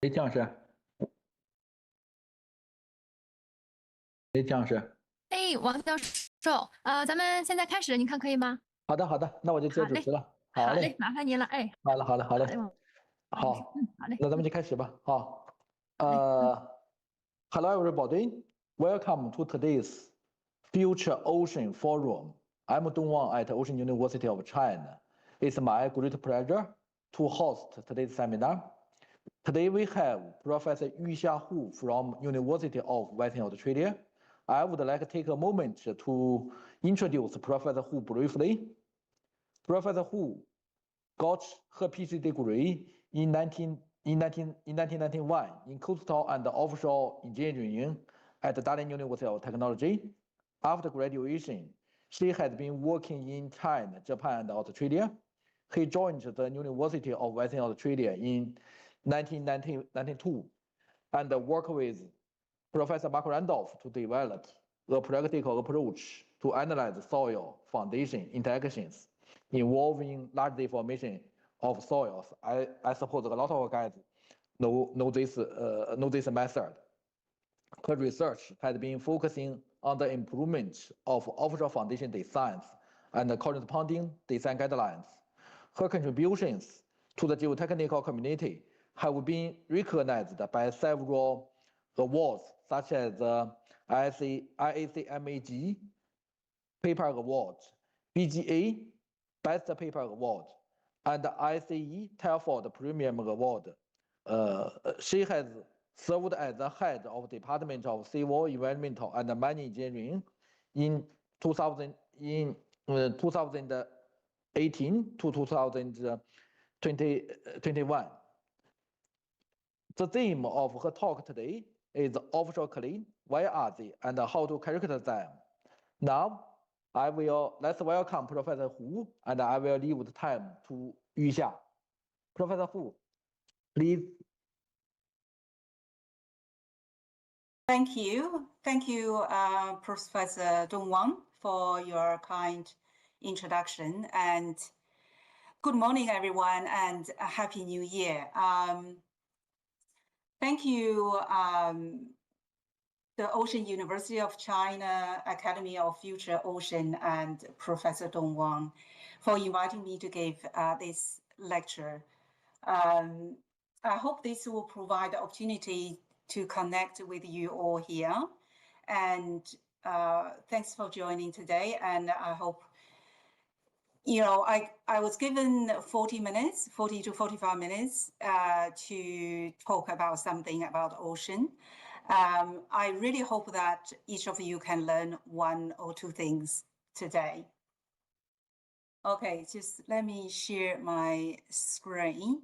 哎，姜老师，哎，姜老师，哎，王教授，咱们现在开始，您看可以吗？好的，好的，那我就接好嘞，主持了。好好嘞，嘞，麻烦您了。哎，好了，好嘞，好嘞，好嘞，王女士，好，好嘞，那咱们就开始吧。好，好嘞，Hello everybody, welcome to today's Future Ocean Forum. I'm Dongwang at Ocean University of China. It's my great pleasure to host today's seminar. Today we have Professor Yuxia Hu from University of Western Australia. I would like to take a moment to introduce Professor Hu briefly. Professor Hu got her PhD degree in 1991 in coastal and offshore engineering at Dalian University of Technology. After graduation, she has been working in China, Japan, and Australia. He joined the University of Western Australia in 1992 and worked with Professor Mark Randolph to develop a practical approach to analyze soil foundation interactions involving large deformation of soils. I suppose a lot of guys know this method. Her research has been focusing on the improvement of offshore foundation designs and corresponding design guidelines. Her contributions to the geotechnical community have been recognized by several awards, such as the IACMAG Paper Award, BGA Best Paper Award, and the ICE Telford Premium Award. She has served as the head of Department of Civil Environmental and Mining Engineering in 2018 to 2021. The theme of her talk today is offshore clean. Why are they and how to characterize them? Now, let's welcome Professor Hu, and I will leave the time to Yuxia. Professor Hu, please. Thank you. Thank you, Professor Dongwang, for your kind introduction. And good morning, everyone, and a Happy New Year. Thank you, the Ocean University of China, Academy of Future Ocean, and Professor Dongwang for inviting me to give this lecture. I hope this will provide the opportunity to connect with you all here. And thanks for joining today. And I hope, I was given 40 to 45 minutes to talk about something about ocean. I really hope that each of you can learn one or two things today. Okay, just let me share my screen.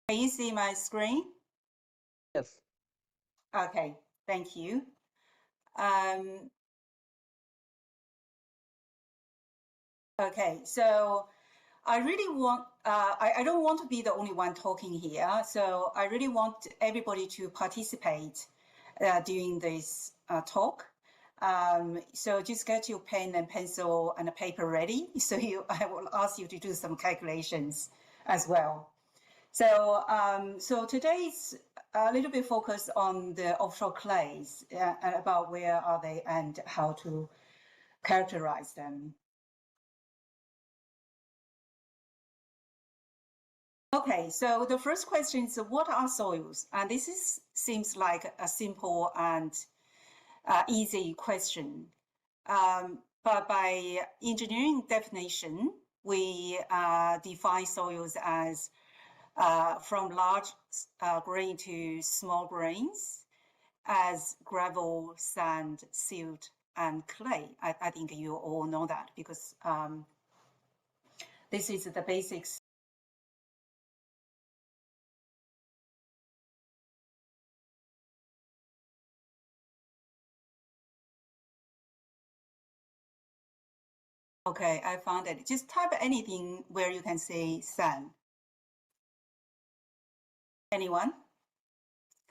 Can you see my screen? Yes. Okay, thank you. Okay, so I really want, I don't want to be the only one talking here. So I really want everybody to participate during this talk. So just get your pen and pencil and a paper ready. So I will ask you to do some calculations as well. So, so today's a little bit focused on the offshore clays, about where are they and how to characterize them. Okay, so the first question is, what are soils? And this seems like a simple and easy question. But by engineering definition, we define soils as from large grain to small grains, as gravel, sand, silt, and clay. I think you all know that because this is the basics. Okay, I found it. Just type anything where you can say sand. Anyone?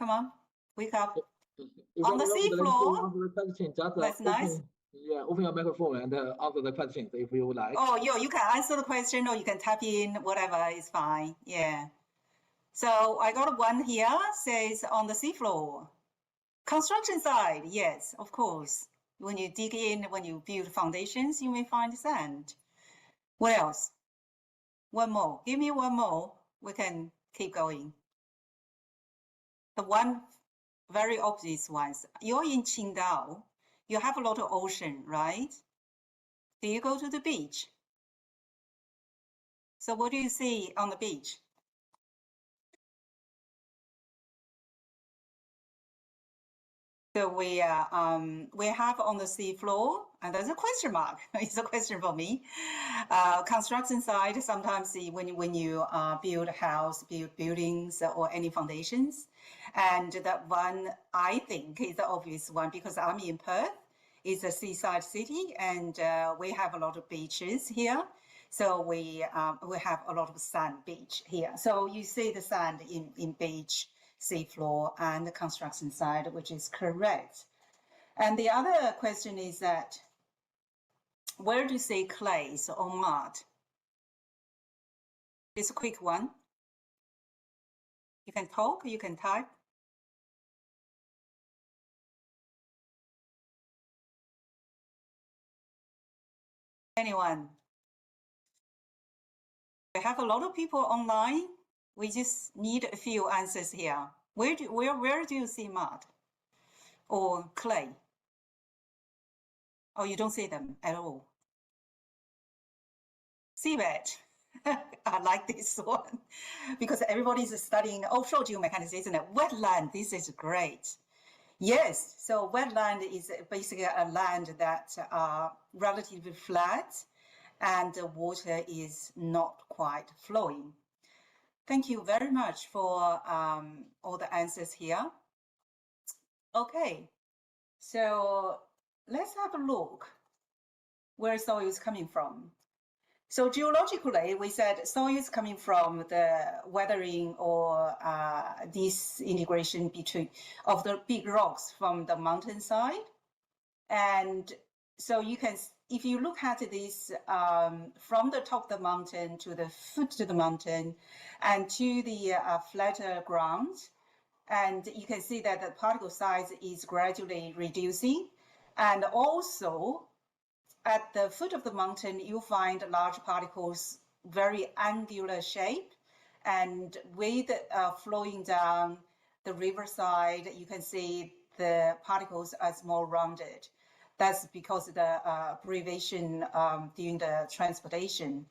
Come on, wake up. If On the you sea want floor. to answer the question, just That's nice. open your microphone and answer the questions if you would like. Oh, you can answer the question or you can type in, whatever is fine. Yeah. So I got one here, says on the seafloor. Construction side, yes, of course. When you dig in, when you build foundations, you may find sand. What else? One more. Give me one more. We can keep going. The one very obvious ones. You're in Qingdao. You have a lot of ocean, right? Do you go to the beach? So what do you see on the beach? So we have on the sea floor, and there's a question mark. It's a question for me. Construction site, sometimes when you build a house, build buildings or any foundations. And that one, I think, is the obvious one because I'm in Perth. It's a seaside city, and we have a lot of beaches here. So we have a lot of sand beach here. So you see the sand in beach, seafloor, and the construction side, which is correct. And the other question is that, where do you see clays or mud? It's a quick one. You can talk, you can type. Anyone? We have a lot of people online. We just need a few answers here. Where do you see mud or clay? Oh, you don't see them at all. Seabed. I like this one because everybody's studying offshore geomechanics, isn't it? Wetland, this is great. Yes, so wetland is basically a land that are relatively flat and the water is not quite flowing. Thank you very much for all the answers here. Okay, so let's have a look where soil is coming from. So geologically, we said soil is coming from the weathering or disintegration of the big rocks from the mountainside. And so you can, if you look at this from the top of the mountain to the foot of the mountain and to the flatter ground, and you can see that the particle size is gradually reducing. And also at the foot of the mountain, you find large particles, very angular shape, and with flowing down the riverside, you can see the particles as more rounded. That's because of the abbreviation during the transportation.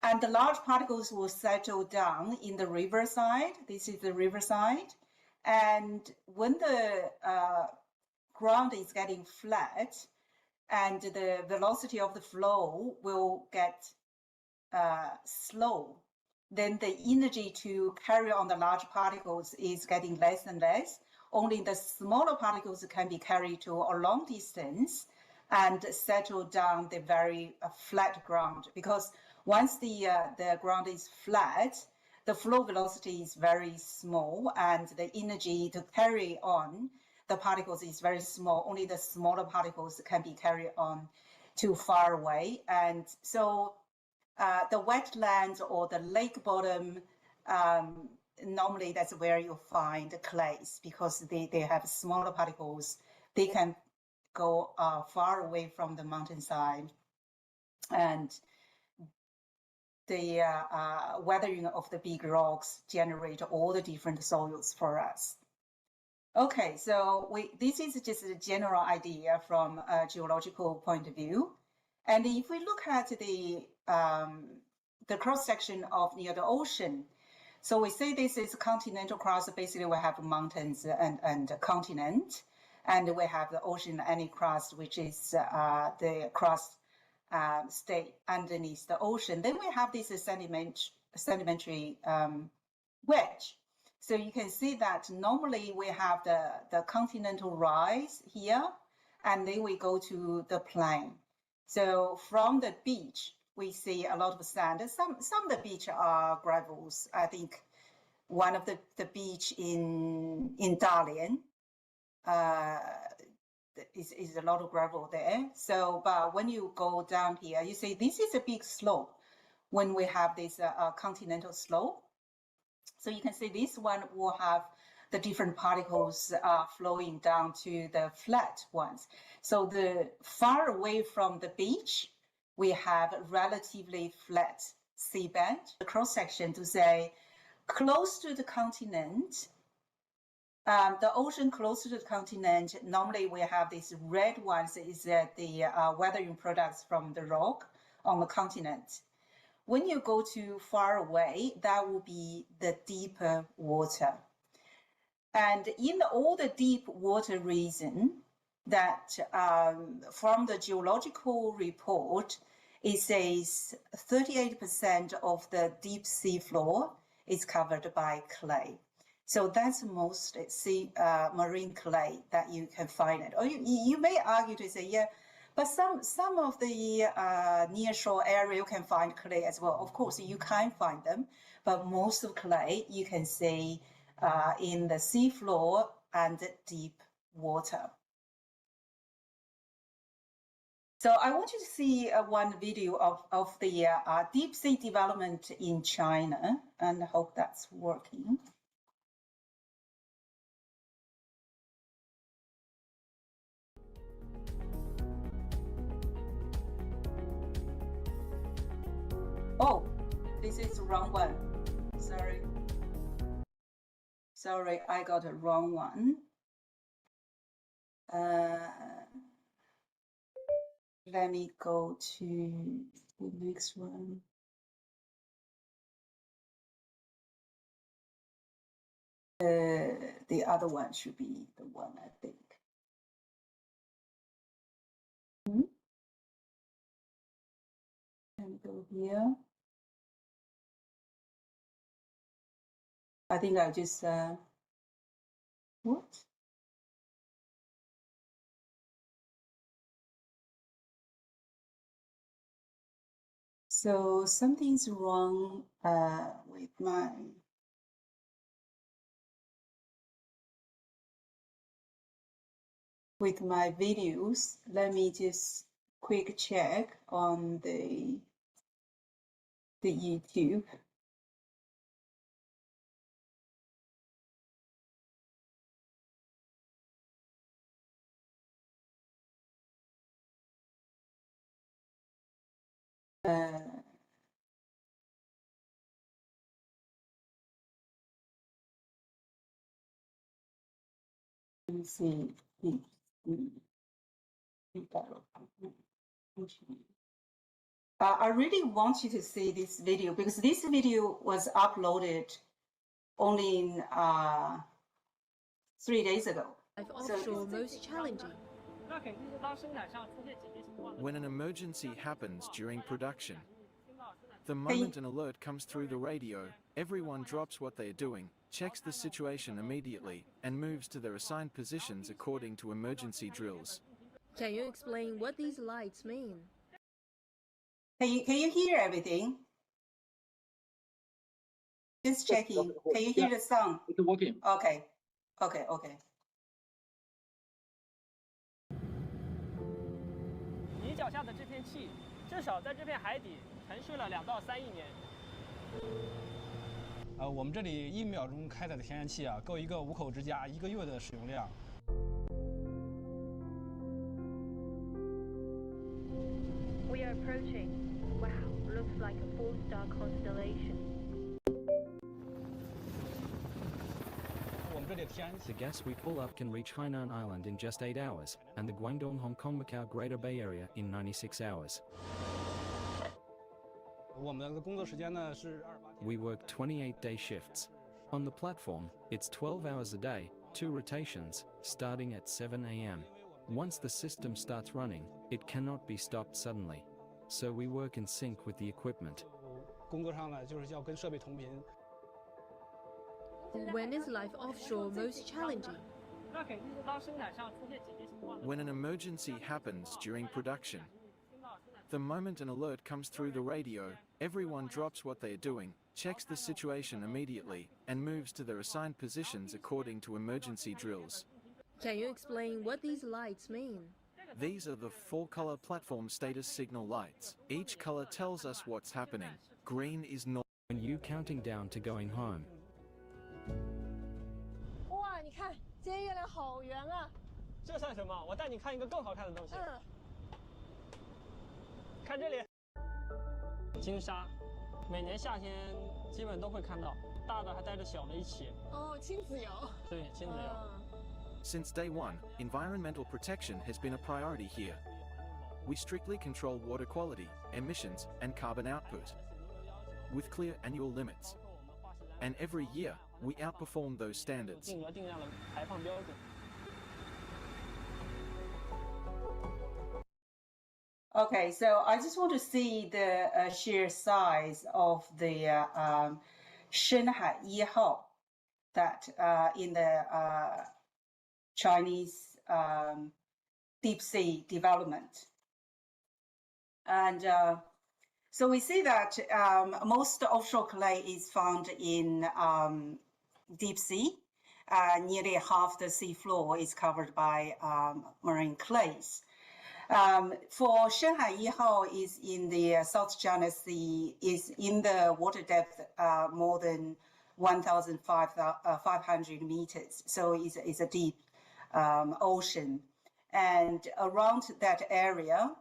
And the large particles will settle down in the riverside. This is the riverside. And when the ground is getting flat and the velocity of the flow will get slow, then the energy to carry on the large particles is getting less and less. Only the smaller particles can be carried to a long distance and settle down the very flat ground. Because once the ground is flat, the flow velocity is very small and the energy to carry on the particles is very small. Only the smaller particles can be carried on too far away. And so the wetlands or the lake bottom, normally that's where you find the clays because they have smaller particles. They can go far away from the mountainside. And the weathering of the big rocks generate all the different soils for us. Okay, so this is just a general idea from a geological point of view. And if we look at the cross-section of near the ocean, so we say this is a continental crust. Basically, we have mountains and a continent, and we have the ocean any crust, which is the crust stay underneath the ocean. Then we have this sedimentary wedge. So you can see that normally we have the continental rise here, and then we go to the plain. So from the beach, we see a lot of sand. Some of the beach are gravels. I think one of the beach in Dalian. Is a lot of gravel there. So, but when you go down here, you see this is a big slope when we have this continental slope. So you can see this one will have the different particles flowing down to the flat ones. So the far away from the beach, we have relatively flat seabed. The cross section to say close to the continent, the ocean closer to the continent, normally we have these red ones is the weathering products from the rock on the continent. When you go too far away, that will be the deeper water. And in all the deep water region, that from the geological report, it says 38% of the deep sea floor is covered by clay. So that's most marine clay that you can find it. Or you may argue to say, yeah, but some of the nearshore area you can find clay as well. Of course, you can find them, but most of clay you can see in the sea floor and deep water. So I want you to see one video of the deep sea development in China, and I hope that's working. Oh, this is the wrong one. Sorry. Sorry, I got a wrong one. Let me go to the next one. The other one should be the one, I think. Let me go here. I think I'll just, what? So something's wrong with my videos. Let me just quick check on the YouTube. Let me see. I really want you to see this video because this video was uploaded only in 3 days ago. Offshore most challenging. When an emergency happens during production, the moment an alert comes through the radio, everyone drops what they are doing, checks the situation immediately, and moves to their assigned positions according to emergency drills. Can you explain what these lights mean? Can you hear everything? Just checking. Can you hear the sound? It's working. Okay.你脚下的这片气，至少在这片海底沉睡了2到3亿年。我们这里1秒钟开采的天然气啊，够一个5口之家1个月的使用量。We are approaching. Wow, looks like a 4-star constellation. The gas we pull up can reach Hainan Island in just 8 hours, and the Guangdong, Hong Kong, Macau Greater Bay Area in 96 hours. We work 28-day shifts. On the platform, it's 12 hours a day, 2 rotations, starting at 7 a.m. Once the system starts running, it cannot be stopped suddenly. So we work in sync with the equipment. When is life offshore most challenging? When an emergency happens during production, the moment an alert comes through the radio, everyone drops what they are doing, checks the situation immediately, and moves to their assigned positions according to emergency drills. Can you explain what these lights mean? These are the four-color platform status signal lights. Each color tells us what's happening. Green is normal. When you counting down to going home. 哇，你看，今天月亮好圆啊！这算什么？我带你看一个更好看的东西。看这里，金鲨，每年夏天基本都会看到，大的还带着小的一起。哦，亲子游。对，亲子游。Since day one, environmental protection has been a priority here. We strictly control water quality, emissions, and carbon output, with clear annual limits. And every year, we outperform those standards. Okay, so I just want to see the sheer size of the Shanghai 1号 that in the Chinese deep sea development. And so we see that most offshore clay is found in deep sea. Nearly half the sea floor is covered by marine clays. For Shanghai 1号 is in the South China Sea, is in the water depth more than 1,500 meters. So it's a deep ocean. And around that area,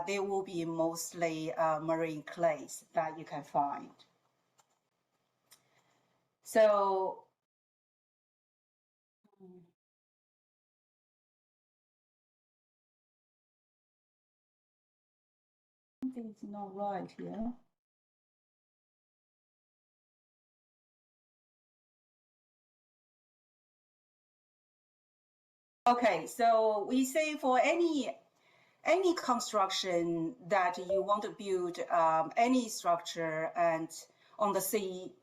there will be mostly marine clays that you can find. So something's not right here. Okay, so we say for any construction that you want to build, any structure and on the sea,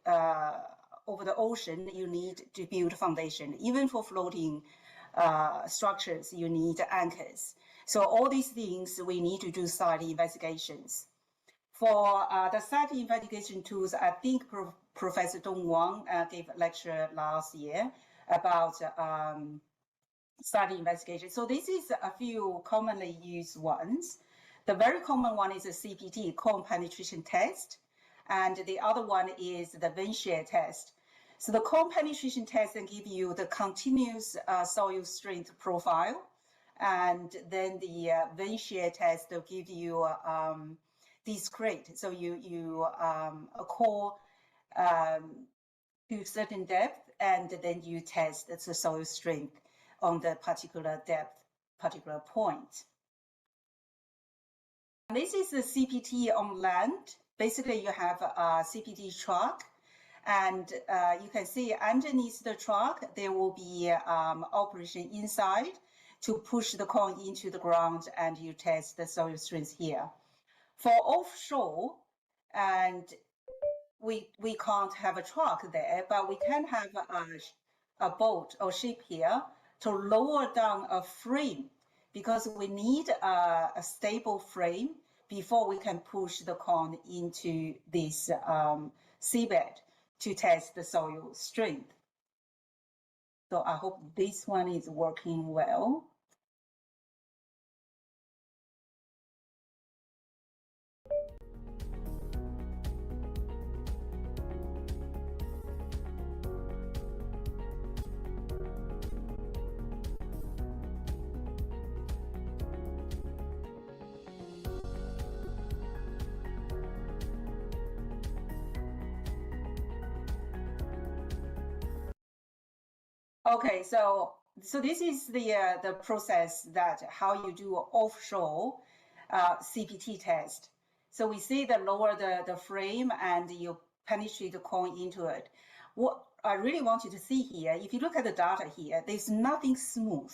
over the ocean, you need to build foundation. Even for floating structures, you need anchors. So all these things, we need to do site investigations. For the site investigation tools, I think Professor Dong Wang gave a lecture last year about site investigation. So this is a few commonly used ones. The very common one is a CPT, core penetration test. And the other one is the vent shear test. So the core penetration test can give you the continuous soil strength profile. And then the vent shear test will give you discrete. So you core to a certain depth, and then you test the soil strength on the particular depth, particular point. And this is the CPT on land. Basically, you have a CPT truck, and you can see underneath the truck, there will be operation inside to push the cone into the ground, and you test the soil strength here. For offshore, and we can't have a truck there, but we can have a boat or ship here to lower down a frame, because we need a stable frame before we can push the cone into this seabed to test the soil strength. So I hope this one is working well. Okay, so this is the process that how you do offshore CPT test. So we see the lower the frame and you penetrate the cone into it. What I really want you to see here, if you look at the data here, there's nothing smooth.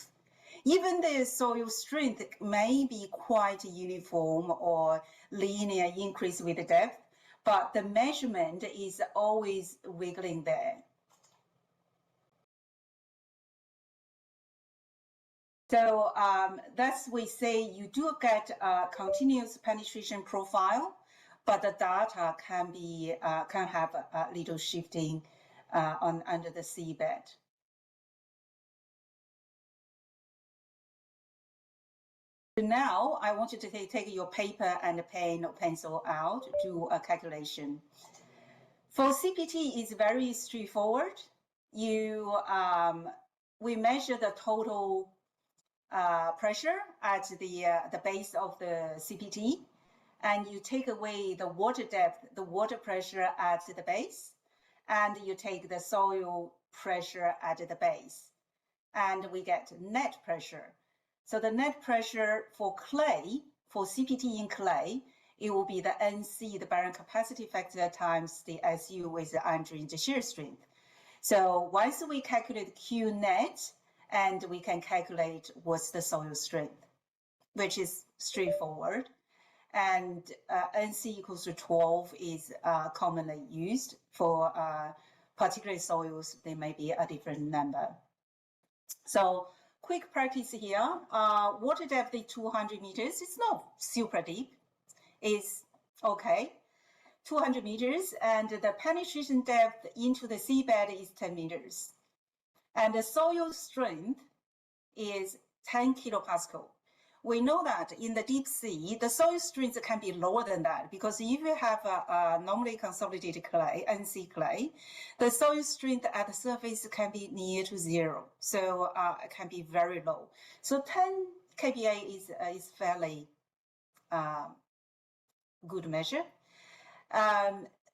Even the soil strength may be quite uniform or linear increase with the depth, but the measurement is always wiggling there. So that's we say you do get a continuous penetration profile but the data can be can have a little shifting under the seabed. Now I want you to take your paper and a pen or pencil out, do a calculation. For CPT, it's very straightforward. We measure the total pressure at the base of the CPT, and you take away the water depth, the water pressure at the base, and you take the soil pressure at the base, and we get net pressure. So the net pressure for clay, for CPT in clay, it will be the NC, the bearing capacity factor, times the SU with the undrained shear strength. So once we calculate Q net, and we can calculate what's the soil strength, which is straightforward. And NC equals to 12 is commonly used for particular soils. There may be a different number. So quick practice here. Water depth is 200 meters. It's not super deep. It's okay. 200 meters, and the penetration depth into the seabed is 10 meters. And the soil strength is 10 kilopascal. We know that in the deep sea, the soil strength can be lower than that, because if you have a normally consolidated clay, NC clay, the soil strength at the surface can be near to 0. So it can be very low. So 10 kPa is fairly good measure.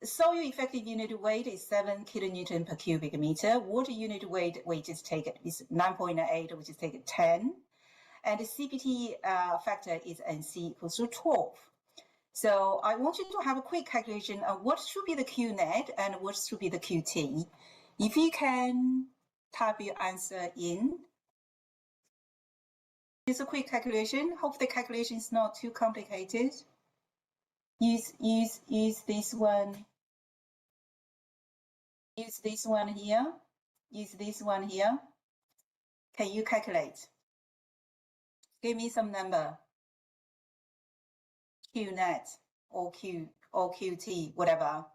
Soil effective unit weight is 7 kilonewton per cubic meter. Water unit weight, we just take it, is 9.8, we just take it 10. And the CPT factor is NC equals to 12. So I want you to have a quick calculation of what should be the Q net and what should be the QT. If you can type your answer in. Just a quick calculation. Hope the calculation is not too complicated. Use this one. Use this one here. Use this one here. Can you calculate? Give me some number. Q net or QT, whatever.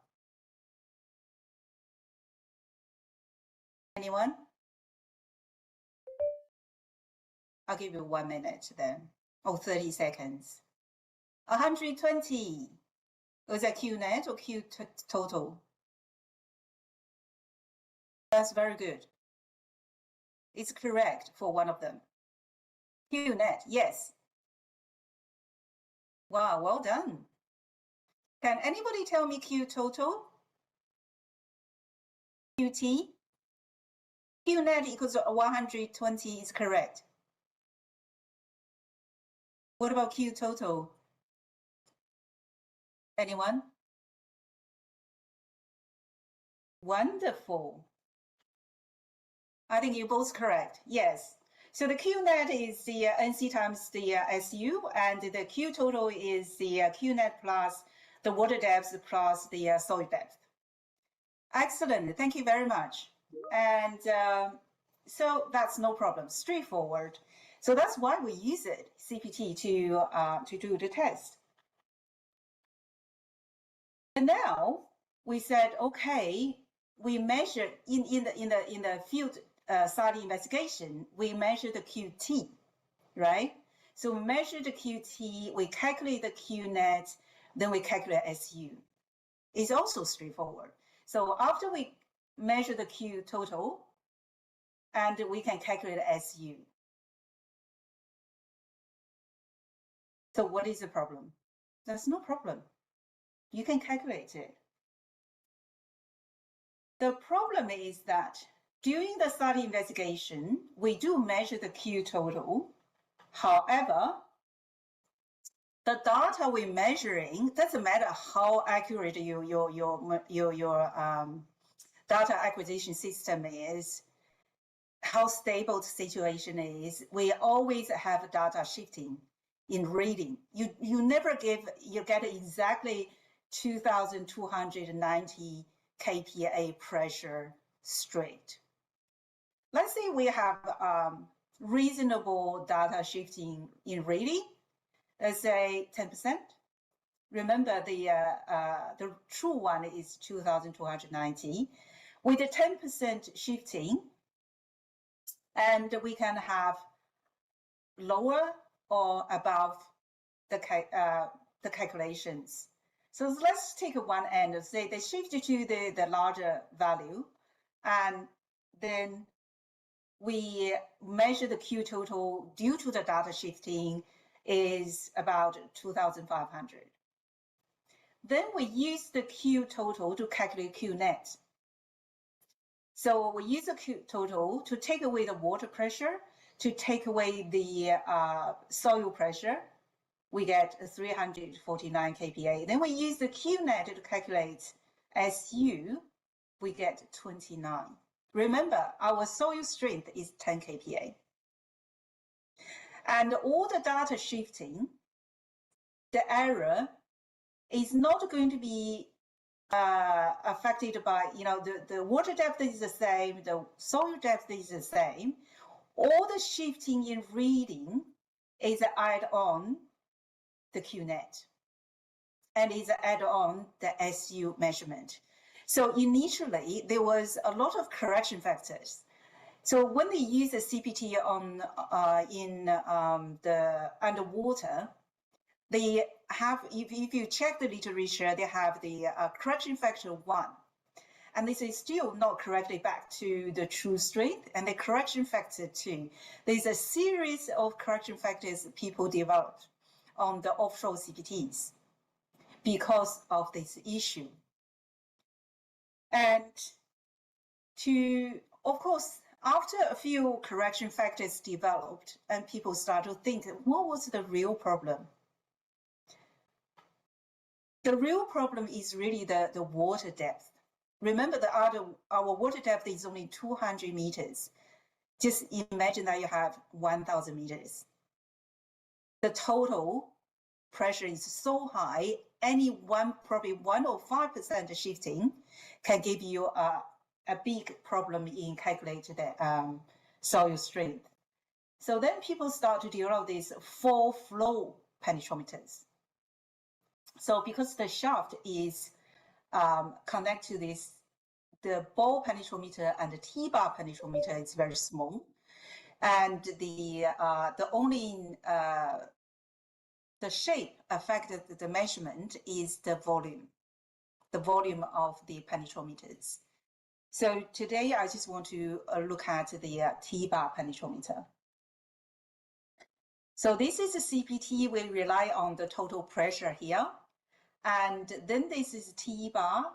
Anyone? I'll give you 1 minute then, or 30 seconds. 120. Was that Q net or Q total? That's very good. It's correct for one of them. Q net, yes. Wow, well done. Can anybody tell me Q total? QT? Q net equals to 120 is correct. What about Q total? Anyone? Wonderful. I think you're both correct. Yes. So the Q net is the NC times the SU, and the Q total is the Q net plus the water depth plus the soil depth. Excellent. Thank you very much. And so that's no problem. Straightforward. So that's why we use it, CPT, to do the test. And now we said, okay, we measured in the field study investigation, we measure the QT, right? So we measure the QT, we calculate the Q net, then we calculate SU. It's also straightforward. So after we measure the Q total, and we can calculate SU. So what is the problem? There's no problem. You can calculate it. The problem is that during the study investigation, we do measure the Q total. However, the data we're measuring doesn't matter how accurate your data acquisition system is, how stable the situation is. We always have data shifting in reading. You never get exactly 2,290 kPa pressure straight. Let's say we have reasonable data shifting in reading, let's say 10%, remember the true one is 2,290 with a 10% shifting, and we can have lower or above the calculations. So let's take one end and say they shift to the larger value, and then we measure the Q total due to the data shifting is about 2,500. Then we use the Q total to calculate Q net. So we use the Q total to take away the water pressure, to take away the soil pressure. We get 349 kPa. Then we use the Q net to calculate SU. We get 29. Remember, our soil strength is 10 kPa. And all the data shifting, the error is not going to be affected by, the water depth is the same, the soil depth is the same. All the shifting in reading is add on the QNet, and is add on the SU measurement. So initially, there was a lot of correction factors. So when they use the CPT on in the underwater, they have, if you check the literature, they have the correction factor 1. And this is still not correctly back to the true strength, and the correction factor 2. There's a series of correction factors people developed on the offshore CPTs because of this issue. And of course, after a few correction factors developed and people start to think, what was the real problem? The real problem is really the water depth. Remember our water depth is only 200 meters. Just imagine that you have 1,000 meters. The total pressure is so high, probably 1 or 5% shifting can give you a big problem in calculating the soil strength. So then people start to develop these 4 flow penetrometers. So because the shaft is connected to the ball penetrometer and the T-bar penetrometer is very small, and the only the shape affected the measurement is the volume of the penetrometers. So today I just want to look at the T-bar penetrometer. So this is a CPT. We rely on the total pressure here. And then this is T-bar.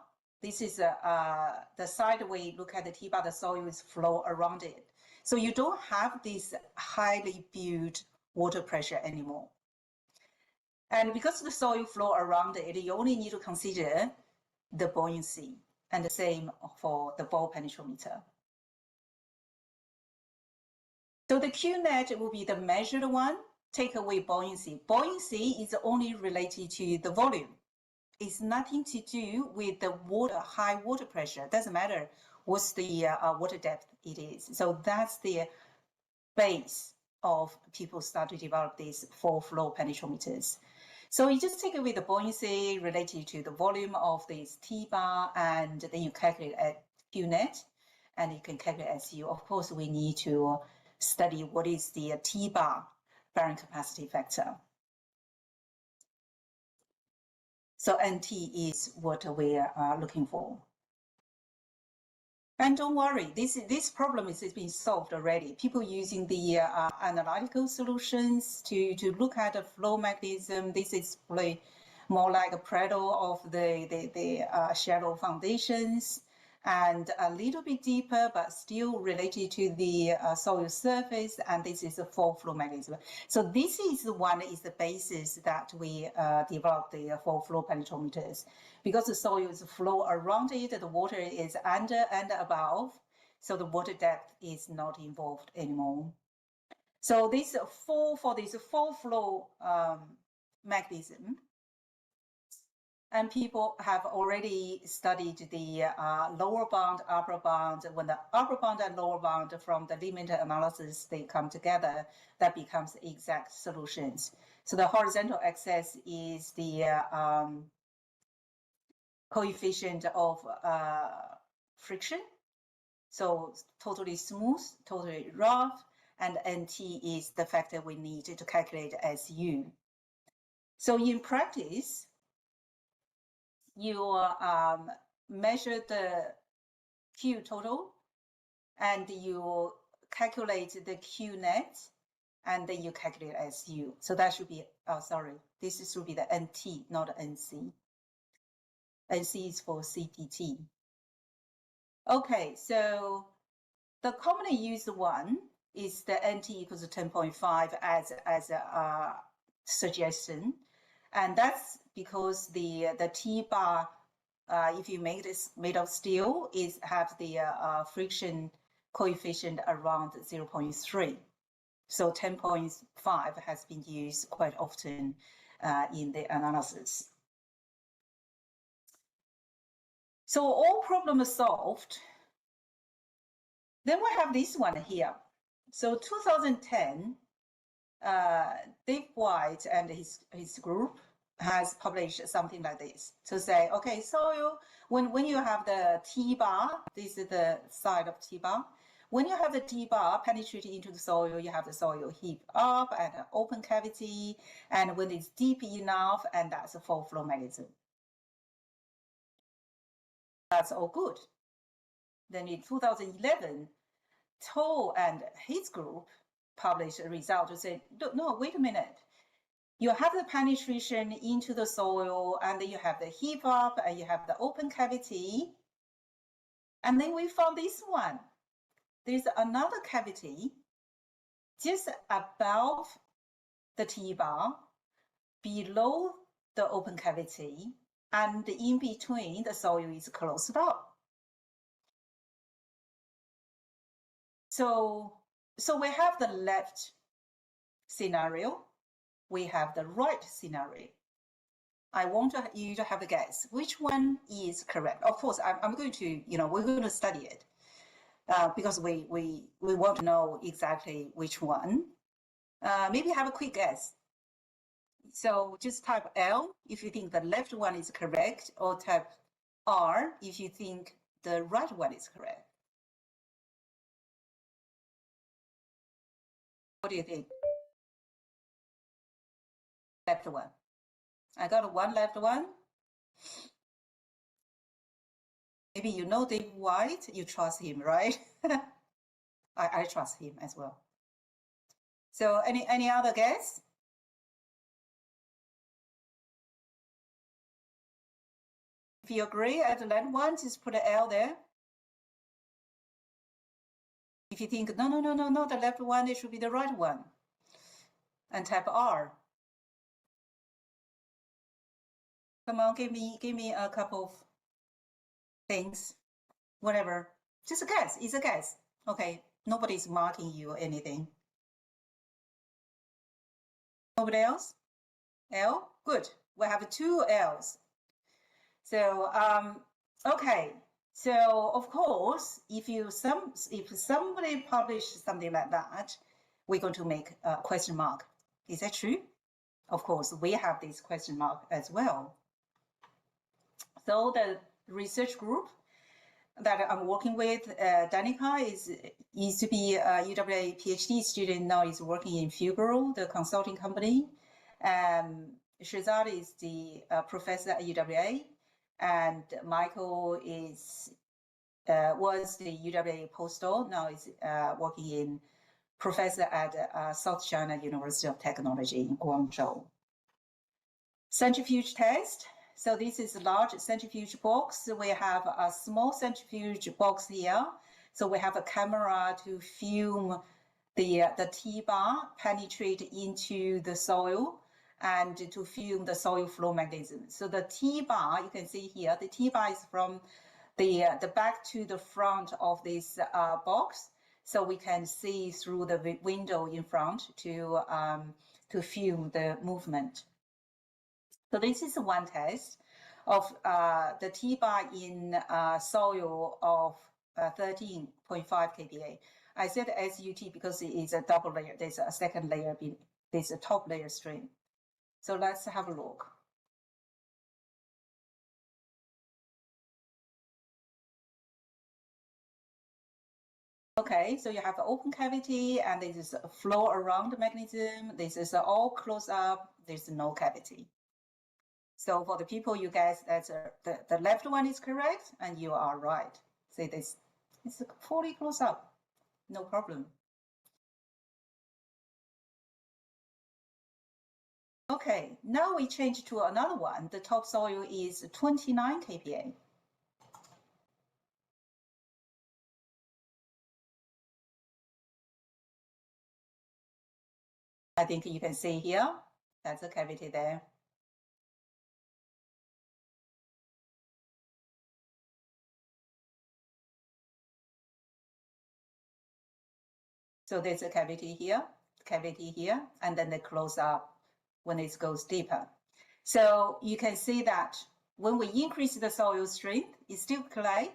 This is the side we look at the T-bar, the soil is flow around it. So you don't have this highly built water pressure anymore. And because the soil flow around it, you only need to consider the buoyancy, and the same for the ball penetrometer. So the QNet will be the measured one, take away buoyancy. Buoyancy is only related to the volume. It's nothing to do with the high water pressure. Doesn't matter what's the water depth it is. So that's the base of people start to develop these 4 flow penetrometers. So you just take away the buoyancy related to the volume of this T-bar, and then you calculate at QNet, and you can calculate SU. Of course, we need to study what is the T-bar bearing capacity factor. So NT is what we are looking for. And don't worry, this problem is been solved already. People using the analytical solutions to look at the flow mechanism. This is probably more like a Pareto of the shallow foundations, and a little bit deeper, but still related to the soil surface. And this is a 4 flow mechanism. So this is the basis that we developed the 4 flow penetrometers. Because the soil is flow around it, the water is under and above, so the water depth is not involved anymore. So this 4 flow mechanism, and people have already studied the lower bound, upper bound. When the upper bound and lower bound from the limit analysis, they come together, that becomes exact solutions. So the horizontal axis is the coefficient of friction. So totally smooth, totally rough, and NT is the factor we need to calculate SU. So in practice, you measure the Q total and you calculate the Q net, and then you calculate SU. So that should be, this should be the NT, not NC. NC is for CPT. Okay, so the commonly used one is the NT equals 10.5 as a suggestion. And that's because the T-bar, if you make this made of steel, have the friction coefficient around 0.3. So 10.5 has been used quite often in the analysis. So all problems solved. Then we have this one here. So 2010, Dave White and his group has published something like this to say, okay, soil, when you have the T-bar, this is the side of T-bar. When you have the T-bar penetrating into the soil, you have the soil heap up and an open cavity. And when it's deep enough, and that's a full flow mechanism. That's all good. Then in 2011, Toll and his group published a result to say, no, wait a minute. You have the penetration into the soil, and then you have the heap up, and you have the open cavity. And then we found this one. There's another cavity just above the T-bar, below the open cavity, and in between the soil is closed up. So we have the left scenario, we have the right scenario. I want you to have a guess which one is correct. Of course, I'm going to, we're going to study it because we want to know exactly which one. Maybe have a quick guess. So just type L if you think the left one is correct, or type R if you think the right one is correct. What do you think? Left one. I got one left one. Maybe you know Dave White, you trust him, right? I trust him as well. So any other guess? If you agree at the left one, just put an L there. If you think, no, the left one, it should be the right one, and type R. Come on, give me a couple of things, whatever. Just a guess, it's a guess. Okay, nobody's marking you or anything. Nobody else? L? Good, we have 2 L's. So, okay. So of course, if somebody published something like that, we're going to make a question mark. Is that true? Of course, we have this question mark as well. So the research group that I'm working with, Danica used to be a UWA PhD student, now is working in Fugro, the consulting company. Shazad is the professor at UWA. And Michael was the UWA postdoc, now is working in professor at South China University of Technology in Guangzhou. Centrifuge test. So this is a large centrifuge box. We have a small centrifuge box here. So we have a camera to film the T-bar penetrate into the soil, and to film the soil flow mechanism. So the T-bar, you can see here, the T-bar is from the back to the front of this box. So we can see through the window in front to film the movement. So this is one test of the T-bar in soil of 13.5 kPa. I said SUT because it is a double layer. There's a second layer, there's a top layer stream. So let's have a look. Okay, so you have an open cavity and this is a flow around the mechanism. This is all closed up. There's no cavity. So for the people, you guys, that's the left one is correct and you are right. See this, it's fully closed up, no problem. Okay, now we change to another one. The topsoil is 29 kPa. I think you can see here, that's a cavity there. So there's a cavity here, and then they close up when it goes deeper. So you can see that when we increase the soil strength, it's still clay,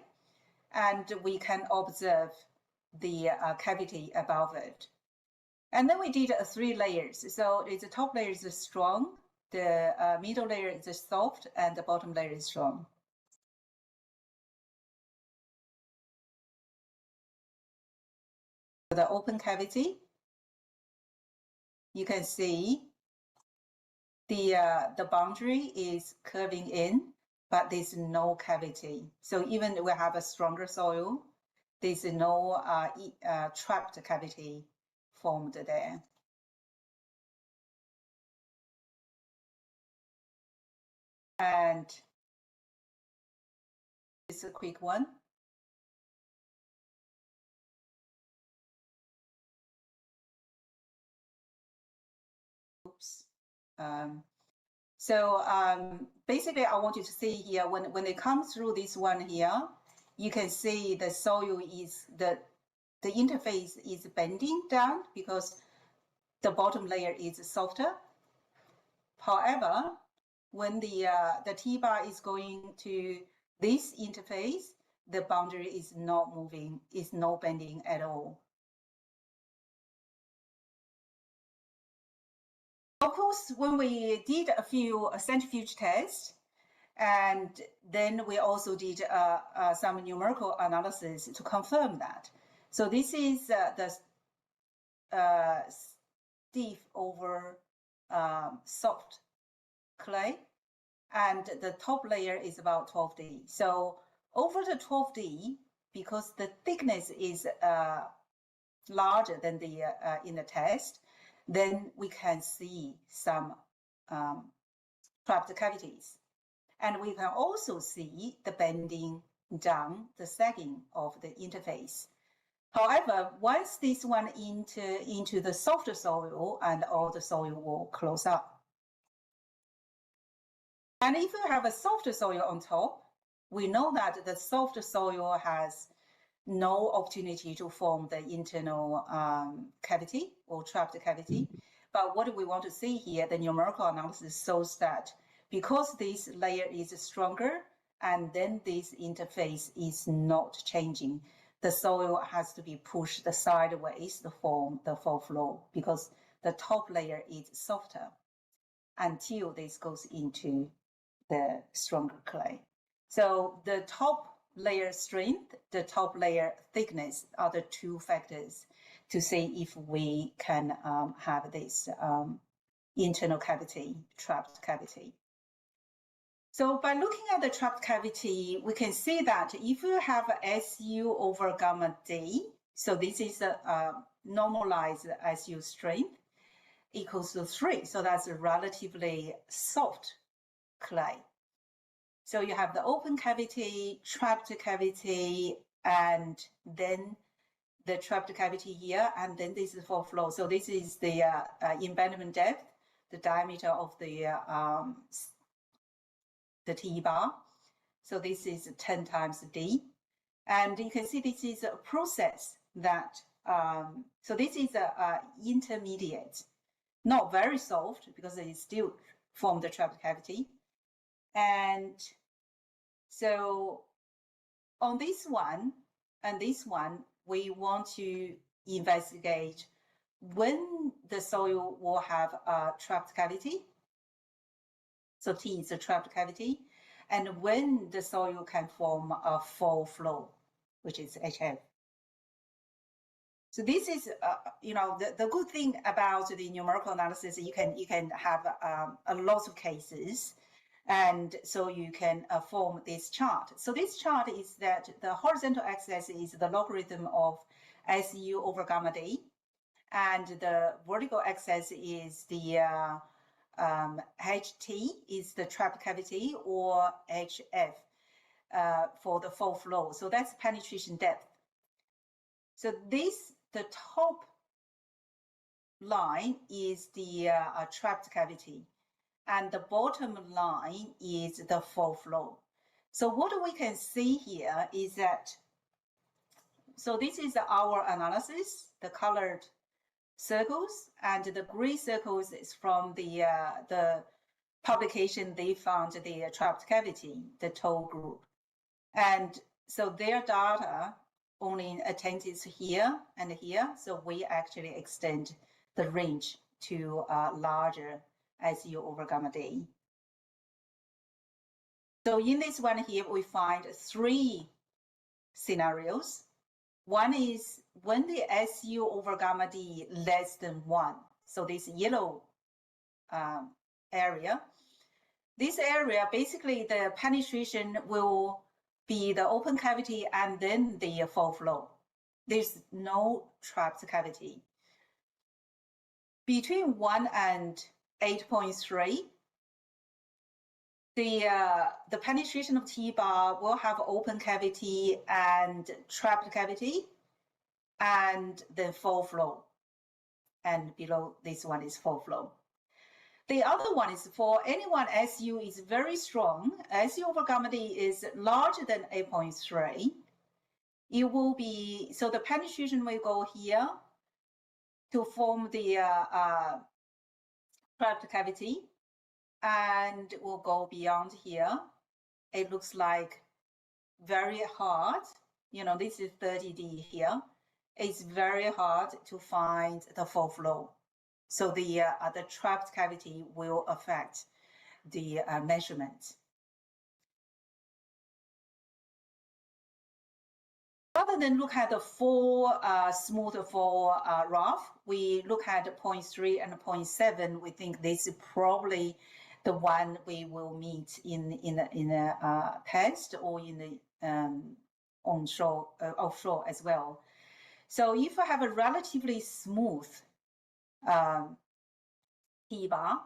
and we can observe the cavity above it. And then we did 3 layers. So the top layer is strong, the middle layer is soft, and the bottom layer is strong. The open cavity, you can see the boundary is curving in, but there's no cavity. So even we have a stronger soil, there's no trapped cavity formed there. And it's a quick one. Oops. Basically, I want you to see here, when they come through this one here, you can see the soil is, the interface is bending down because the bottom layer is softer. However, when the T-bar is going to this interface, the boundary is not moving, is not bending at all. Of course, when we did a few centrifuge tests, and then we also did some numerical analysis to confirm that. So this is the stiff over soft clay, and the top layer is about 12D. So over the 12D, because the thickness is larger than the in the test, then we can see some trapped cavities. And we can also see the bending down, the sagging of the interface. However, once this one into the softer soil, and all the soil will close up. And if you have a softer soil on top, we know that the softer soil has no opportunity to form the internal cavity or trapped cavity. But what we want to see here, the numerical analysis shows that because this layer is stronger and then this interface is not changing, the soil has to be pushed sideways to form the fall flow because the top layer is softer until this goes into the stronger clay. So the top layer strength, the top layer thickness are the 2 factors to see if we can have this internal cavity, trapped cavity. So by looking at the trapped cavity, we can see that if you have SU over gamma D, so this is a normalized SU strength, equals to 3. So that's a relatively soft clay. So you have the open cavity, trapped cavity, and then the trapped cavity here, and then this is for flow. So this is the embedment depth, the diameter of the T-bar. So this is 10 times D. And you can see this is a process that, so this is a intermediate, not very soft because it still form the trapped cavity. And so on this one and this one, we want to investigate when the soil will have a trapped cavity So T is the trapped cavity. And when the soil can form a full flow, which is HF. So this is, the good thing about the numerical analysis, you can have a lot of cases, and so you can form this chart. So this chart is that the horizontal axis is the logarithm of SU over gamma D, and the vertical axis is the HT is the trapped cavity, or HF for the full flow. So that's penetration depth. So the top line is the trapped cavity, and the bottom line is the full flow. So what we can see here is that, so this is our analysis, the colored circles, and the gray circles is from the publication. They found the trapped cavity, the toll group. And so their data only attends here and here. So we actually extend the range to larger SU over gamma D. So in this one here, we find 3 scenarios. One is when the SU over gamma D less than 1. So this yellow area, this area, basically the penetration will be the open cavity and then the full flow. There's no trapped cavity. Between 1 and 8.3, the penetration of T-bar will have open cavity and trapped cavity, and then full flow. And below this one is full flow. The other one is for anyone SU is very strong, SU over gamma D is larger than 8.3. It will be, so the penetration will go here to form the trapped cavity, and will go beyond here. It looks like very hard. This is 30D here. It's very hard to find the full flow. So the trapped cavity will affect the measurement. Rather than look at the full smooth full rough, we look at 0.3 and 0.7. We think this is probably the one we will meet in a test or in the onshore, offshore as well. So if I have a relatively smooth T-bar,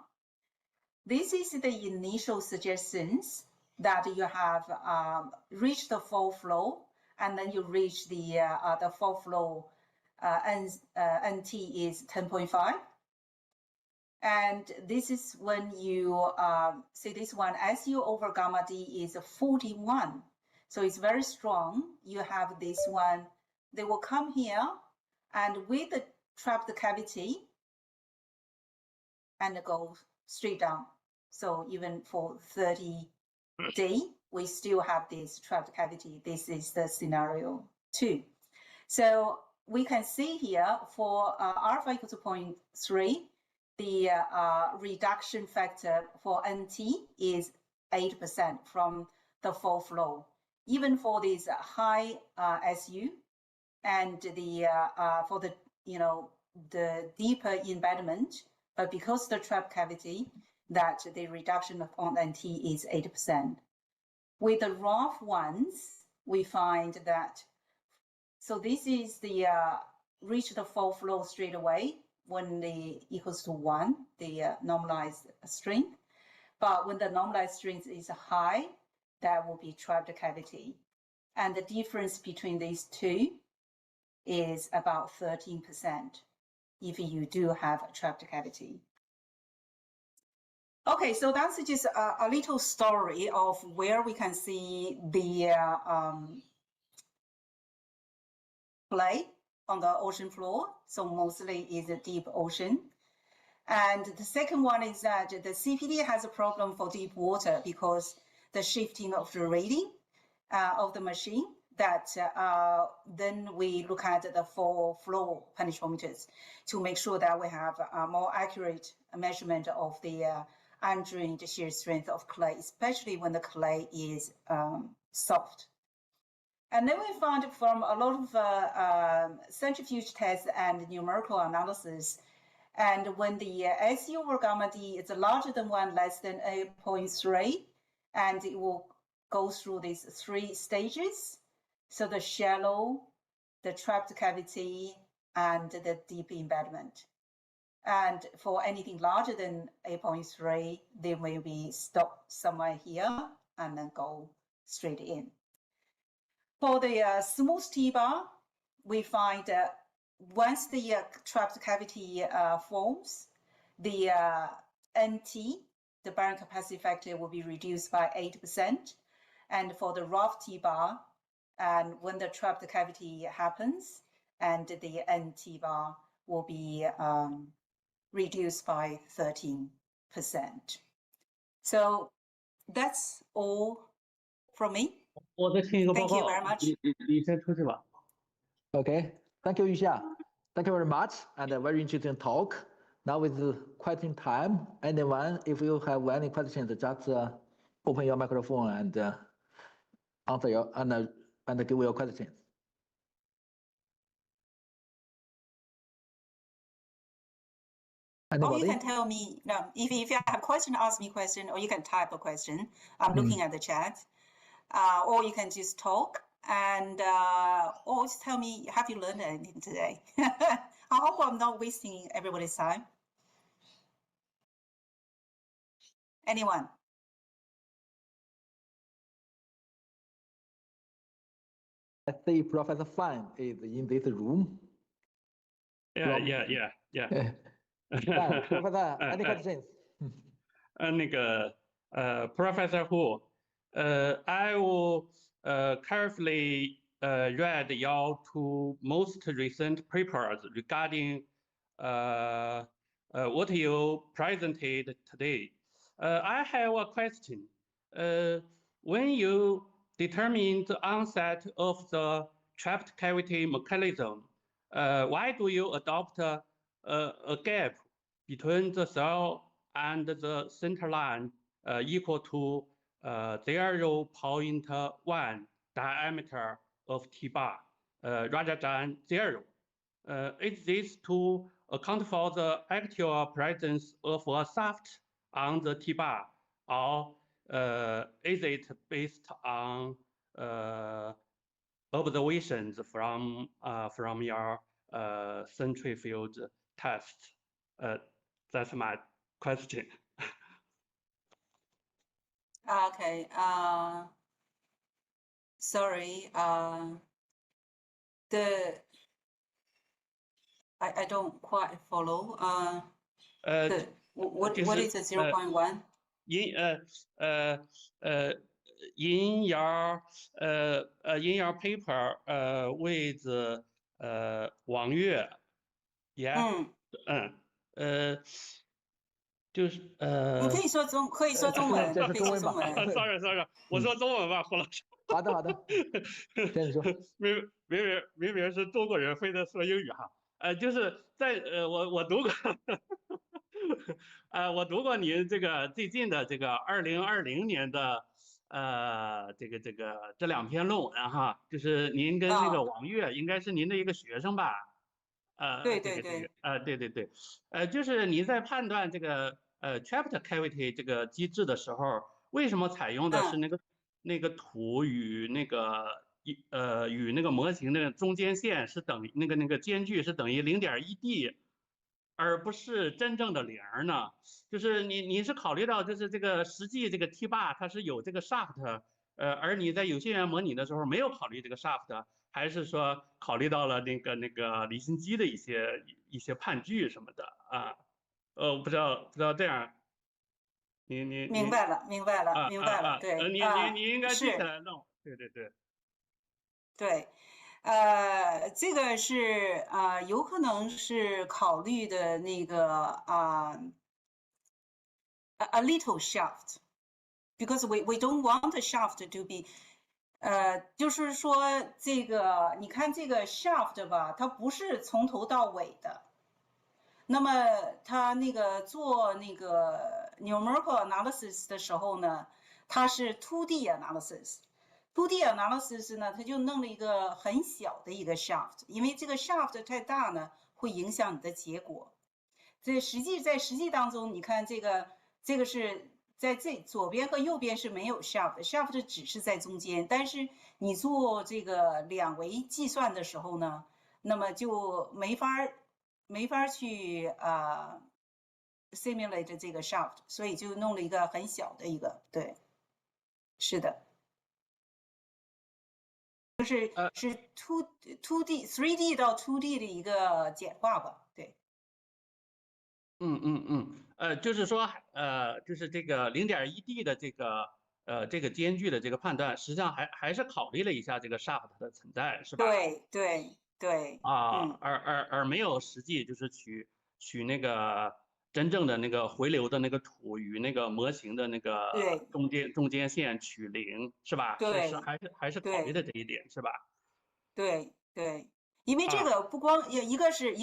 this is the initial suggestions that you have reached the full flow, and then you reach the full flow. NT is 10.5. And this is when you see this one, SU over gamma D is 41. So it's very strong. You have this one, they will come here, and with the trapped cavity, and go straight down. So even for 30D, we still have this trapped cavity. This is the scenario 2. So we can see here for alpha equals to 0.3, the reduction factor for NT is 8% from the full flow. Even for this high SU, and the for the the deeper embedment, but because the trapped cavity, that the reduction on NT is 8%. With the rough ones, we find that, so this is the reach the full flow straight away when the equals to 1, the normalized strength. But when the normalized strength is high, that will be trapped cavity. And the difference between these two is about 13% if you do have a trapped cavity. Okay, so that's just a little story of where we can see the play on the ocean floor. So mostly is a deep ocean. And the second one is that the CPD has a problem for deep water because the shifting of the rating of the machine, that then we look at the full flow penetrometers to make sure that we have a more accurate measurement of the undrained shear strength of clay, especially when the clay is soft. And then we found from a lot of centrifuge tests and numerical analysis, and when the SE over gamma D is larger than 1, less than 8.3, and it will go through these 3 stages. So the shallow, the trapped cavity, and the deep embedment. And for anything larger than 8.3, they will be stopped somewhere here and then go straight in. For the smooth T-bar, we find once the trapped cavity forms, the NT, the bearing capacity factor, will be reduced by 8%. And for the rough T-bar, and when the trapped cavity happens, and the NT bar will be reduced by 13%. So that's all from me. Thank you very much. Okay, thank you, Yuxia. Thank you very much, and a very interesting talk. Now is question time. Anyone, if you have any questions, just open your microphone and answer your and give your questions. Or you can tell me, no, if you have a question, ask me a question, or you can type a question. I'm looking at the chat. Or you can just talk and or just tell me, have you learned anything today? I hope I'm not wasting everybody's time. Anyone? I see Professor Fan is in this room. Yeah. Fan, Professor, any questions? Professor Hu, I will carefully read your 2 most recent papers regarding what you presented today. I have a question. When you determine the onset of the trapped cavity mechanism, why do you adopt a gap between the cell and the center line equal to 0.1 diameter of T-bar rather than 0? Is this to account for the actual presence of a shaft on the T-bar, or is it based on observations from your centrifuge tests? That's my question. Okay. Sorry. I don't quite follow. What is the 0.1? In your paper with Wang Yue, yeah. 就是你可以说中文，这是中文吧？Sorry，我说中文吧，胡老师。好的，接着说。明明是中国人，非得说英语哈。就是在我读过，我读过您这个最近的这个2020年的这2篇论文哈，就是您跟那个王悦应该是您的一个学生吧？对，就是您在判断这个trapped cavity 这个机制的时候，为什么采用的是那个图与那个模型的中间线是等于那个间距是等于0.1D， 而不是真正的0呢？就是你是考虑到就是这个实际这个 T bar 它是有这个 shaft， 而你在有限元模拟的时候没有考虑这个 shaft， 还是说考虑到了那个离心机的一些判据什么的啊？不知道这样。你明白了，对，你应该记起来弄，对。对，这个是有可能是考虑的那个a little shaft, because we don't want the shaft to be，就是说这个你看这个 shaft 吧，它不是从头到尾的。那么他那个做那个 numerical analysis 的时候呢，他是 2D analysis。2D analysis 呢，他就弄了一个很小的一个 shaft， 因为这个 shaft 太大呢，会影响你的结果。在实际当中，你看这个是在左边和右边是没有 shaft 只是在中间，但是你做这个2维计算的时候呢，那么就没法去simulate 这个 shaft， 所以就弄了一个很小的一个，对，是的，是 2D 3D 到 2D 的一个简化吧，对。就是说，就是这个0.1D 的这个间距的这个判断，实际上还是考虑了一下这个 shaft 的存在，是吧？对。而没有实际就是取那个真正的那个回流的那个图与那个模型的那个中间线取0，是吧？对，还是考虑的这一点，是吧？对，因为这个不光一个是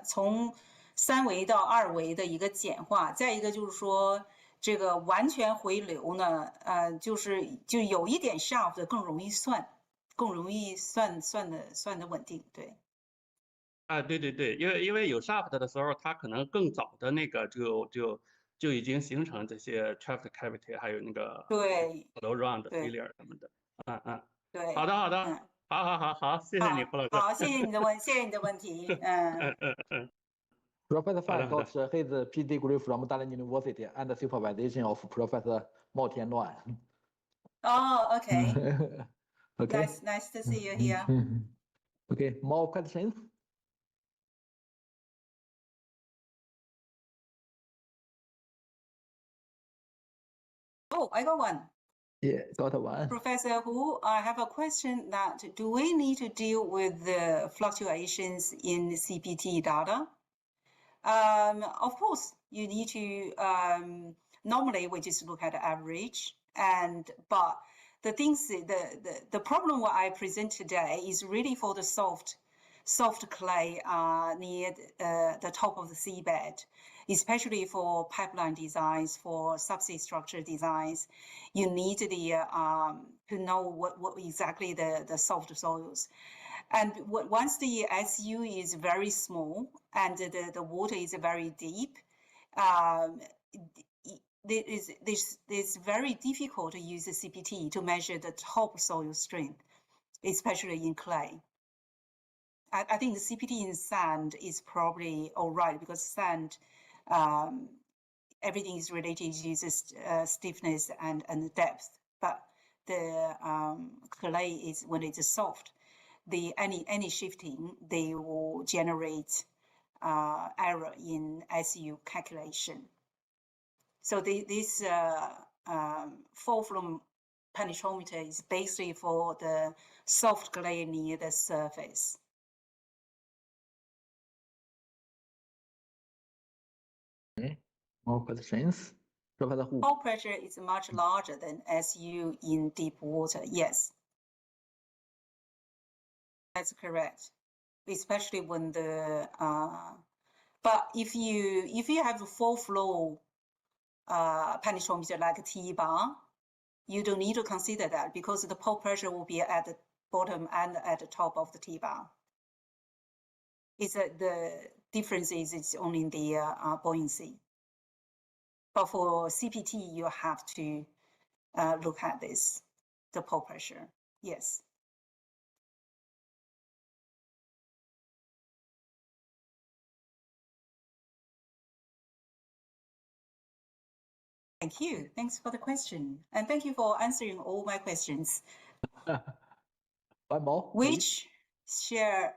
从3维到2维的一个简化，再一个就是说这个完全回流呢，就有一点 shaft 更容易算的稳定，对。对，因为有 shaft 的时候，它可能更早的那个就已经形成这些 traffic cavity， 还有那个flow round failure 什么的。对。好的，好，谢谢你，胡老师。好，谢谢你的问题。Professor Fan got his PhD degree from Dalian University under supervision of Professor Mao Tianluan. Oh, okay. Okay. Nice to see you here. Okay, more questions? Oh, I got one. Yeah, got one. Professor Hu, I have a question that do we need to deal with the fluctuations in CPT data? Of course, you need to, normally we just look at the average, but the things, the problem what I present today is really for the soft clay near the top of the seabed, especially for pipeline designs, for subsea structure designs. You need to know what exactly the soft soils. And once the SU is very small and the water is very deep, it's very difficult to use the CPT to measure the top soil strength, especially in clay. I think the CPT in sand is probably all right because sand, everything is related to uses stiffness and depth, but the clay is when it is soft. Any shifting, they will generate error in SU calculation. So this fall from penetrometer is basically for the soft clay near the surface. Okay, more questions? Professor Hu. Pore pressure is much larger than SU in deep water. Yes. That's correct, especially when but if you have a full flow penetrometer like a T-bar, you don't need to consider that because the pore pressure will be at the bottom and at the top of the T-bar. The difference is it's only in the buoyancy. But for CPT, you have to look at this, the pore pressure. Yes. Thank you. Thanks for the question. And thank you for answering all my questions. One more. Which shear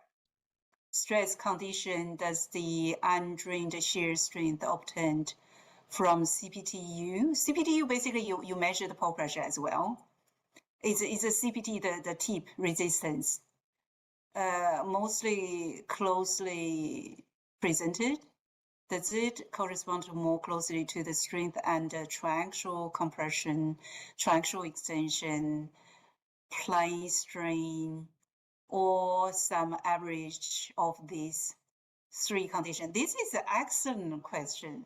stress condition does the undrained shear strength obtained from CPTU? CPTU, basically, you measure the pore pressure as well. It's a CPT, the tip resistance, mostly closely presented. Does it correspond more closely to the strength and triaxial compression, triaxial extension, plane strain, or some average of these? three conditions? This is an excellent question.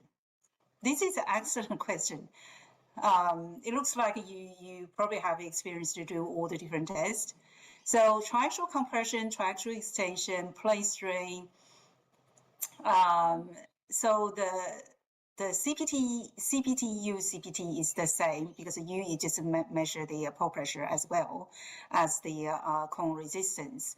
This is an excellent question. It looks like you probably have experience to do all the different tests. So triaxial compression, triaxial extension, plane strain. So the CPT U CPT is the same because U you just measure the pore pressure as well as the cone resistance.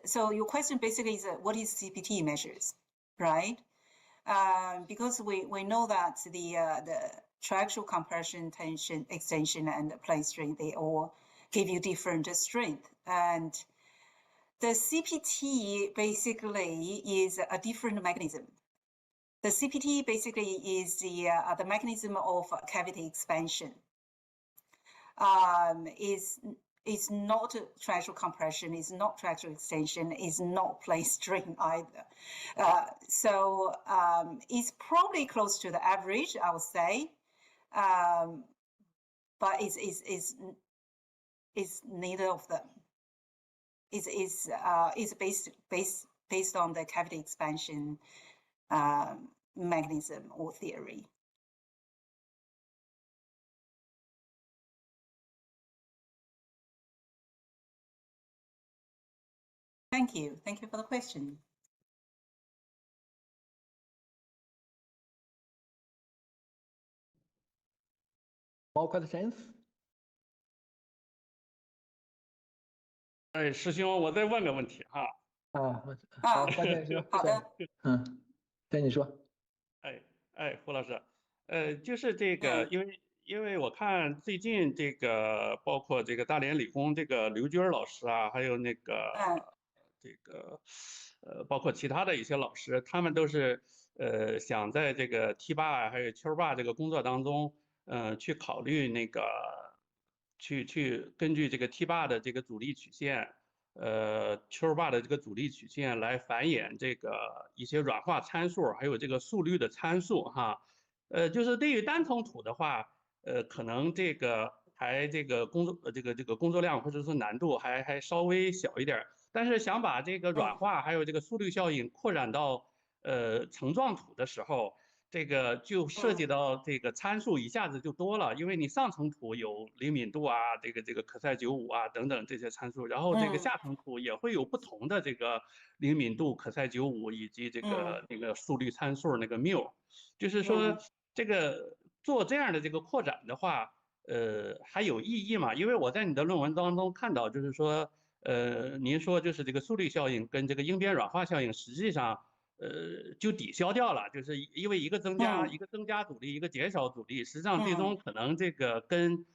So your question basically is what is CPT measures, right? Because we know that the triaxial compression, tension, extension, and plane strain, they all give you different strength. And the CPT basically is a different mechanism. The CPT basically is the mechanism of cavity expansion. Is not triaxial compression, is not triaxial extension, is not plane strain either. So it's probably close to the average, I would say, but it's neither of them. It's based on the cavity expansion mechanism or theory. Thank you. Thank you for the question. More questions? 哎，师兄，我再问个问题哈。好，关键说。好的。对，你说。胡老师，就是这个，因为我看最近这个包括这个大连理工这个刘军老师啊，还有那个包括其他的一些老师，他们都是想在这个 T8还有 Q8这个工作当中，去考虑那个去根据这个 T8的这个阻力曲线。Q8的这个阻力曲线来繁衍这个一些软化参数，还有这个速率的参数哈。就是对于单层土的话，可能这个还这个工作量或者说难度还稍微小一点，但是想把这个软化还有这个速率效应扩展到层状土的时候，这个就涉及到这个参数一下子就多了，因为你上层土有灵敏度啊，这个可赛95啊等等这些参数，然后这个下层土也会有不同的这个灵敏度、可赛95以及这个那个速率参数那个缪，就是说这个做这样的这个扩展的话，还有意义吗？因为我在你的论文当中看到，就是说，您说就是这个速率效应跟这个应边软化效应实际上。就抵消掉了，就是因为一个增加阻力，一个减少阻力，实际上最终可能这个跟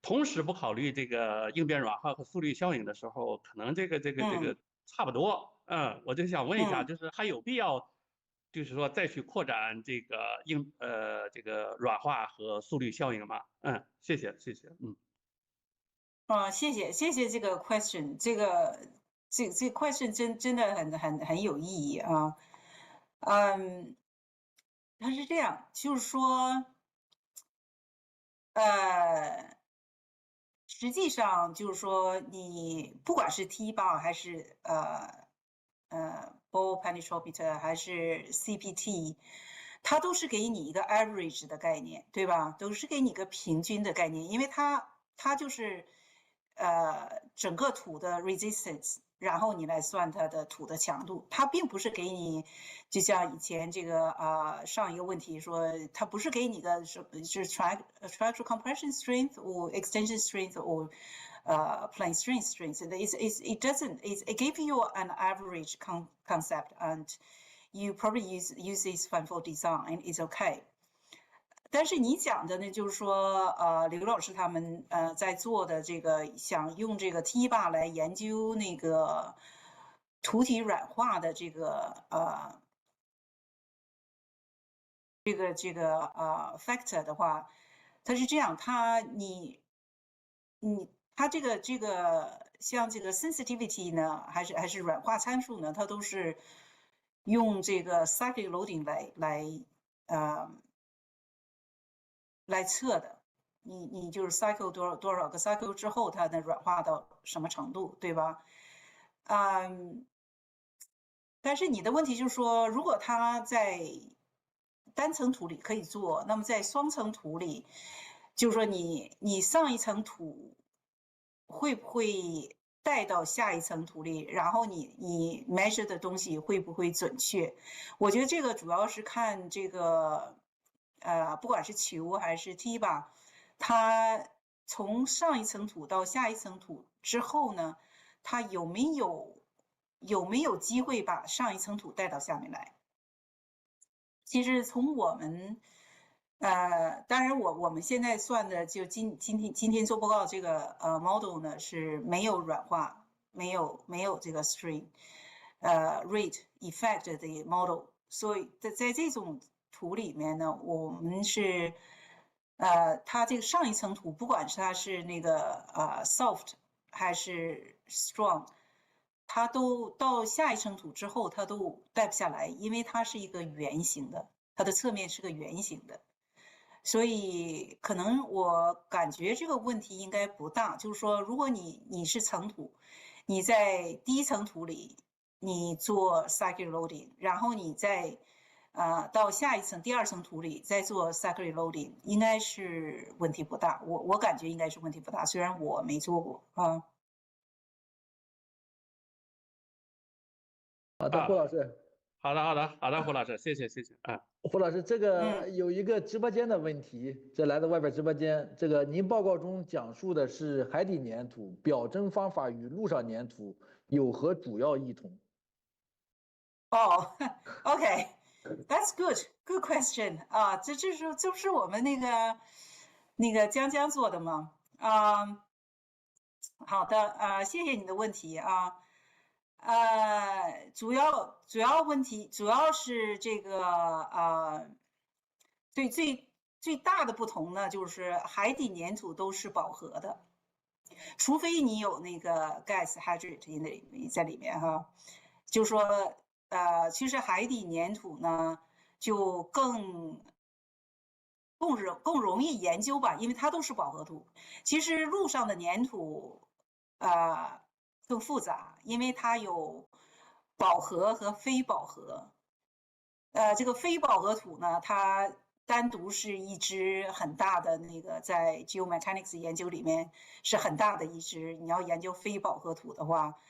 同时不考虑这个应变软化和速率效应的时候，可能这个差不多。我就想问一下，就是还有必要，就是说再去扩展这个这个软化和速率效应吗？谢谢。谢谢这个 question， 这个 question 真的很有意义啊。它是这样，就是说，实际上就是说，你不管是 T8还是ball penetrometer 还是 CPT， 它都是给你一个 average 的概念，对吧？都是给你一个平均的概念，因为它就是整个土的 resistance。然后你来算它的土的强度，它并不是给你，就像以前这个上一个问题说，它不是给你个就是 triaxial compression strength or extension strength or plane strain strength. It doesn't. It gives you an average concept, and you probably use this one for design. It's okay. 但是你讲的呢，就是说，刘老师他们在做的这个，想用这个 T8来研究那个土体软化的这个factor 的话，它是这样，它这个像这个 sensitivity 呢，还是软化参数呢，它都是用这个 cyclic loading 来测的，你就是 cycle 多少个 cycle 之后，它能软化到什么程度，对吧？但是你的问题就是说，如果它在单层土里可以做，那么在双层土里，就是说你上一层土会不会带到下一层土里，然后你 measure 的东西会不会准确？我觉得这个主要是看这个不管是球还是踢吧，它从上一层土到下一层土之后呢，它有没有机会把上一层土带到下面来？其实从我们当然我们现在算的就今天做报告这个model 呢是没有软化，没有这个 string rate effect 的 model， 所以在这种图里面呢，我们是它这个上一层土，不管是它是那个soft 还是 strong， 它都到下一层土之后，它都带不下来，因为它是一个圆形的，它的侧面是个圆形的，所以可能我感觉这个问题应该不大。就是说，如果你是层土，你在第一层土里你做 cyclic loading， 然后你再到下一层第二层土里再做 cyclic loading， 应该是问题不大。我感觉应该是问题不大，虽然我没做过啊。好的，胡老师。好的，胡老师，谢谢啊。胡老师，这个有一个直播间的问题，这来自外边直播间。这个您报告中讲述的是海底粘土，表征方法与陆上粘土有何主要异同？哦，OK，that's good question 啊，这是我们那个江做的吗？好的谢谢你的问题啊。主要问题主要是这个对最大的不同呢，就是海底粘土都是饱和的，除非你有那个 gas hydrate 在里面哈，就是说其实海底粘土呢就更容易研究吧，因为它都是饱和土。其实陆上的粘土更复杂，因为它有饱和和非饱和。这个非饱和土呢，它单独是一支很大的那个，在 geomechanics 研究里面是很大的一支。你要研究非饱和土的话，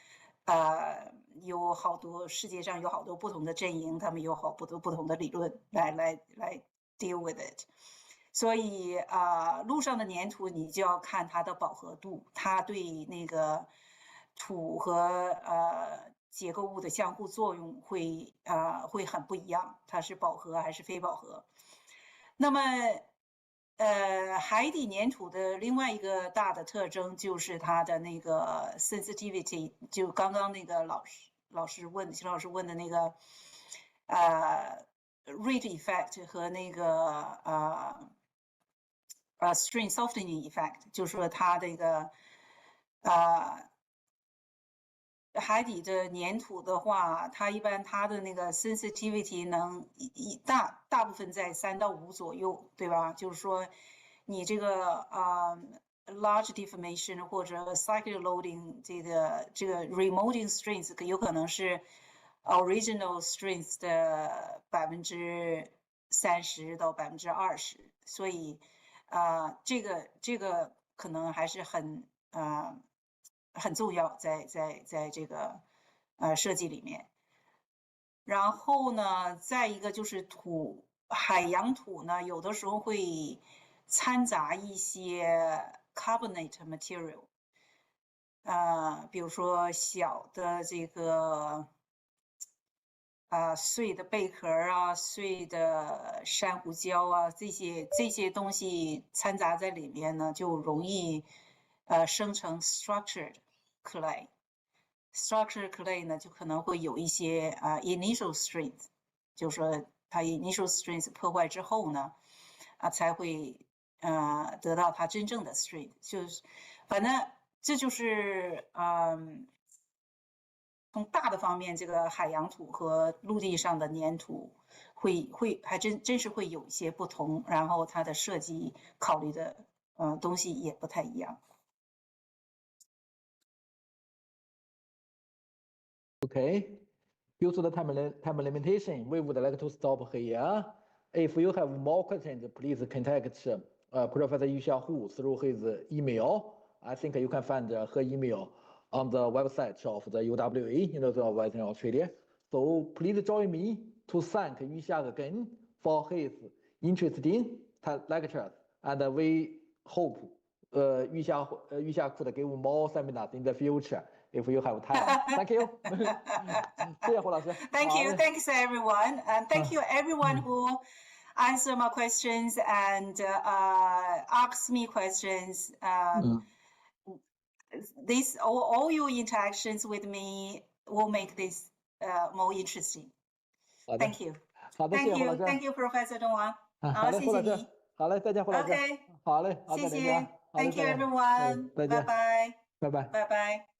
有好多世界上有好多不同的阵营，他们有好多不同的理论来 deal with it。所以陆上的粘土你就要看它的饱和度，它对那个土和结构物的相互作用会很不一样，它是饱和还是非饱和。那么海底粘土的另外一个大的特征就是它的那个 sensitivity， 就刚刚那个秦老师问的那个rate effect 和那个string softening effect， 就是说它这个海底的粘土的话，它一般它的那个 sensitivity 能大部分在3到5左右，对吧？就是说你这个large deformation 或者 cyclic loading 这个 remoting strength 有可能是 original strength 的30%到20%，所以这个可能还是很重要，在这个设计里面。然后呢，再一个就是海洋土呢，有的时候会掺杂一些 carbonate material， 比如说小的这个碎的贝壳碎的珊瑚礁这些东西掺杂在里面呢，就容易生成 structured clay。structured clay 呢，就可能会有一些initial strength， 就是说它 initial strength 破坏之后呢，才会得到它真正的 strength。就是反正这就是从大的方面，这个海洋土和陆地上的粘土会还真是会有一些不同，然后它的设计考虑的东西也不太一样。Okay. Due to the time limitation, we would like to stop here. If you have more questions, please contact Professor Yuxia Hu through his email. I think you can find her email on the website of the UWA, University of Western Australia. So please join me to thank Yuxia again for his interesting lectures, and we hope Yuxia could give more seminars in the future if you have time. Thank you. 谢谢胡老师。 Thank you. Thanks everyone. And thank you everyone who answered my questions and asked me questions. This all your interactions with me will make this more interesting. Thank you. 好的，谢谢胡老师。 Thank you, Professor 东王。好嘞，胡老师。好嘞，再见，胡老师。 OK。好嘞，谢谢。Thank you everyone. 再见。拜拜。拜拜。拜拜。